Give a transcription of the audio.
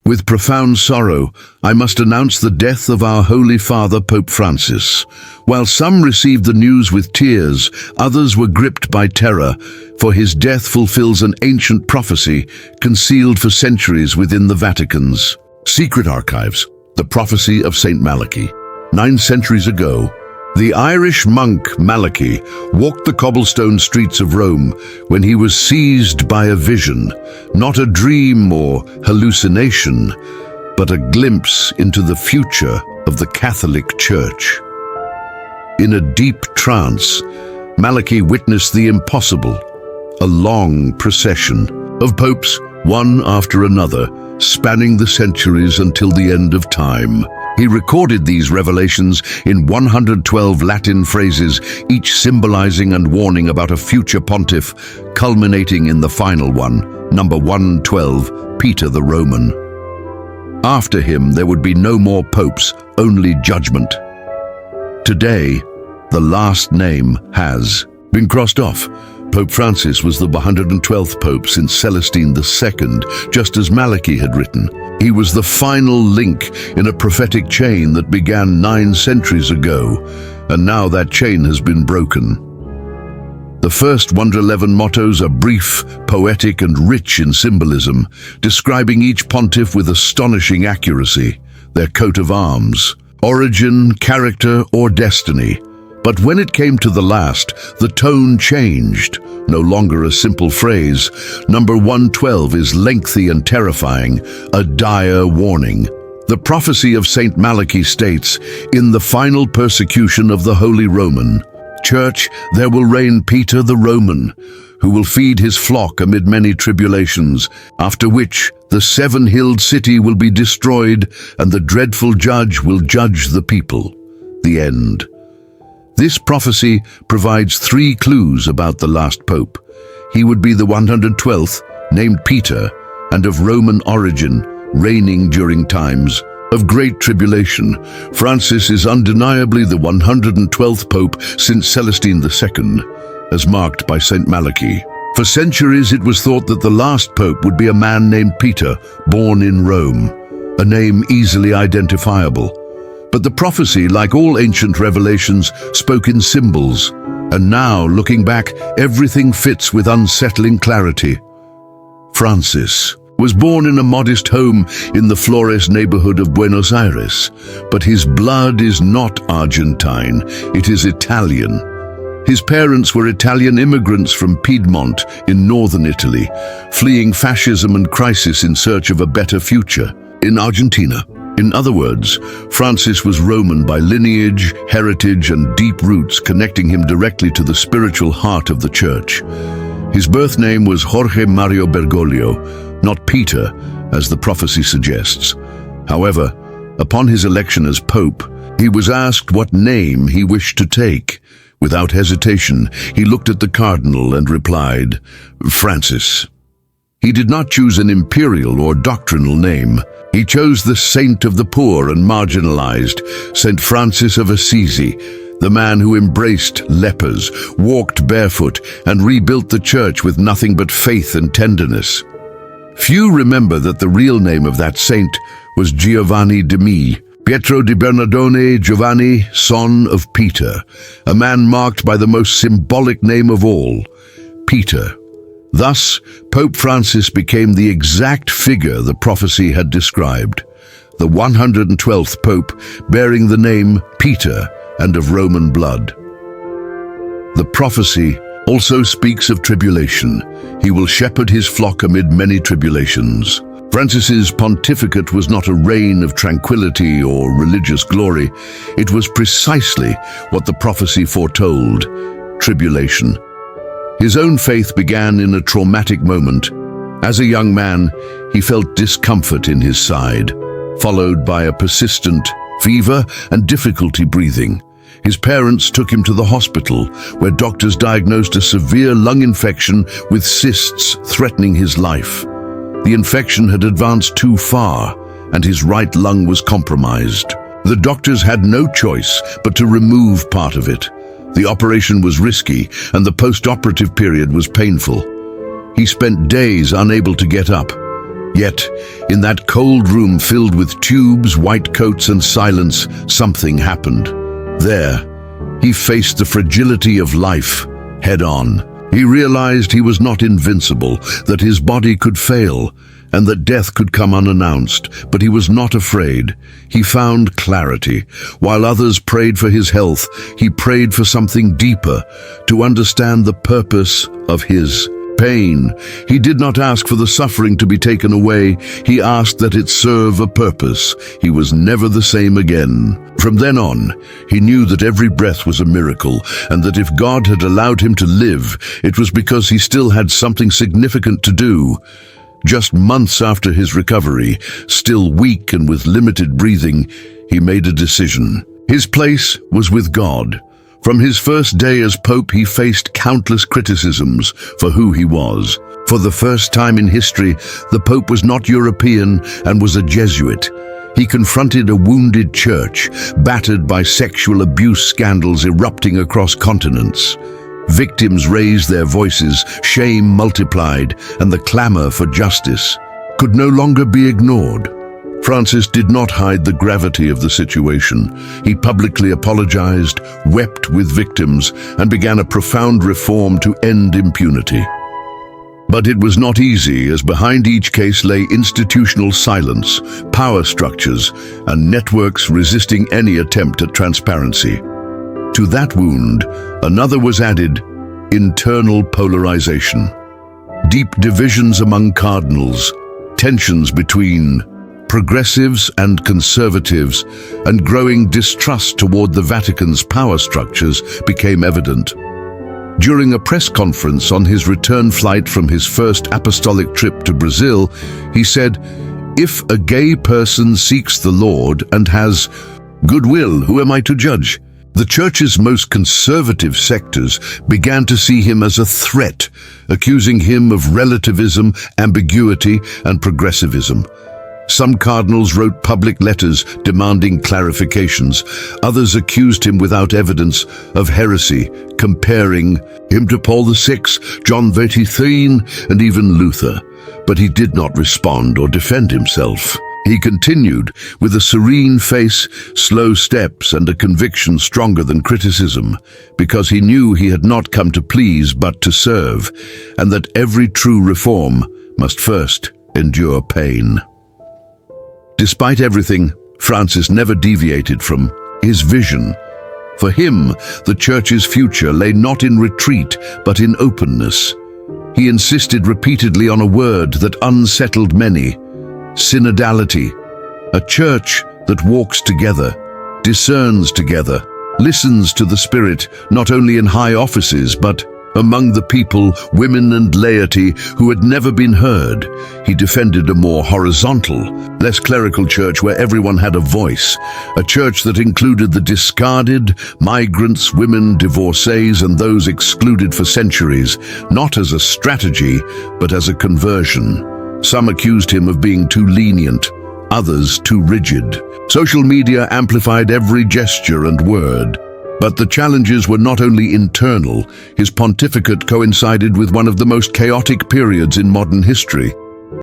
With profound sorrow, I must announce the death of our Holy Father, Pope Francis. While some received the news with tears, others were gripped by terror, for his death fulfills an ancient prophecy concealed for centuries within the Vatican's secret archives, the prophecy of Saint Malachy. 9 centuries ago, the Irish monk Malachy walked the cobblestone streets of Rome when he was seized by a vision, not a dream or hallucination, but a glimpse into the future of the Catholic Church. In a deep trance, Malachy witnessed the impossible, a long procession of popes, one after another, spanning the centuries until the end of time. He recorded these revelations in 112 Latin phrases, each symbolizing and warning about a future pontiff, culminating in the final one, number 112, Peter the Roman. After him, there would be no more popes, only judgment. Today, the last name has been crossed off. Pope Francis was the 112th pope since Celestine II, just as Malachy had written. He was the final link in a prophetic chain that began 9 centuries ago, and now that chain has been broken. The first 111 mottos are brief, poetic, and rich in symbolism, describing each pontiff with astonishing accuracy, their coat of arms, origin, character, or destiny. But when it came to the last, the tone changed. No longer a simple phrase, number 112 is lengthy and terrifying, a dire warning. The prophecy of Saint Malachy states, "In the final persecution of the Holy Roman Church, there will reign Peter the Roman, who will feed his flock amid many tribulations, after which the 7-hilled city will be destroyed, and the dreadful judge will judge the people." The end. This prophecy provides 3 clues about the last pope. He would be the 112th, named Peter, and of Roman origin, reigning during times of great tribulation. Francis is undeniably the 112th pope since Celestine II, as marked by Saint Malachy. For centuries it was thought that the last pope would be a man named Peter, born in Rome, a name easily identifiable. But the prophecy, like all ancient revelations, spoke in symbols, and now, looking back, everything fits with unsettling clarity. Francis was born in a modest home in the Flores neighborhood of Buenos Aires, but his blood is not Argentine, it is Italian. His parents were Italian immigrants from Piedmont in northern Italy, fleeing fascism and crisis in search of a better future in Argentina. In other words, Francis was Roman by lineage, heritage, and deep roots, connecting him directly to the spiritual heart of the Church. His birth name was Jorge Mario Bergoglio, not Peter, as the prophecy suggests. However, upon his election as Pope, he was asked what name he wished to take. Without hesitation, he looked at the cardinal and replied, "Francis." He did not choose an imperial or doctrinal name. He chose the saint of the poor and marginalized, Saint Francis of Assisi, the man who embraced lepers, walked barefoot, and rebuilt the church with nothing but faith and tenderness. Few remember that the real name of that saint was Giovanni de Me, Pietro di Bernardone Giovanni, son of Peter, a man marked by the most symbolic name of all, Peter. Thus, Pope Francis became the exact figure the prophecy had described, the 112th Pope bearing the name Peter and of Roman blood. The prophecy also speaks of tribulation. He will shepherd his flock amid many tribulations. Francis's pontificate was not a reign of tranquility or religious glory. It was precisely what the prophecy foretold, tribulation. His own faith began in a traumatic moment. As a young man, he felt discomfort in his side, followed by a persistent fever and difficulty breathing. His parents took him to the hospital, where doctors diagnosed a severe lung infection with cysts threatening his life. The infection had advanced too far, and his right lung was compromised. The doctors had no choice but to remove part of it. The operation was risky, and the post-operative period was painful. He spent days unable to get up. Yet, in that cold room filled with tubes, white coats and silence, something happened. There, he faced the fragility of life head-on. He realized he was not invincible, that his body could fail, and that death could come unannounced, but he was not afraid. He found clarity. While others prayed for his health, he prayed for something deeper, to understand the purpose of his pain. He did not ask for the suffering to be taken away. He asked that it serve a purpose. He was never the same again. From then on, he knew that every breath was a miracle, and that if God had allowed him to live, it was because he still had something significant to do. Just months after his recovery, still weak and with limited breathing, he made a decision. His place was with God. From his first day as Pope, he faced countless criticisms for who he was. For the first time in history, the Pope was not European and was a Jesuit. He confronted a wounded church, battered by sexual abuse scandals erupting across continents. Victims raised their voices, shame multiplied, and the clamor for justice could no longer be ignored. Francis did not hide the gravity of the situation. He publicly apologized, wept with victims, and began a profound reform to end impunity. But it was not easy, as behind each case lay institutional silence, power structures, and networks resisting any attempt at transparency. To that wound, another was added: internal polarization. Deep divisions among cardinals, tensions between progressives and conservatives, and growing distrust toward the Vatican's power structures became evident. During a press conference on his return flight from his first apostolic trip to Brazil, he said, "If a gay person seeks the Lord and has goodwill, who am I to judge?" The Church's most conservative sectors began to see him as a threat, accusing him of relativism, ambiguity, and progressivism. Some cardinals wrote public letters demanding clarifications. Others accused him without evidence of heresy, comparing him to Paul VI, John XXIII, and even Luther. But he did not respond or defend himself. He continued with a serene face, slow steps, and a conviction stronger than criticism, because he knew he had not come to please but to serve, and that every true reform must first endure pain. Despite everything, Francis never deviated from his vision. For him, the Church's future lay not in retreat, but in openness. He insisted repeatedly on a word that unsettled many: synodality, a church that walks together, discerns together, listens to the Spirit, not only in high offices, but among the people, women and laity who had never been heard. He defended a more horizontal, less clerical church where everyone had a voice, a church that included the discarded, migrants, women, divorcees, and those excluded for centuries, not as a strategy, but as a conversion. Some accused him of being too lenient, others too rigid. Social media amplified every gesture and word. But the challenges were not only internal. His pontificate coincided with one of the most chaotic periods in modern history.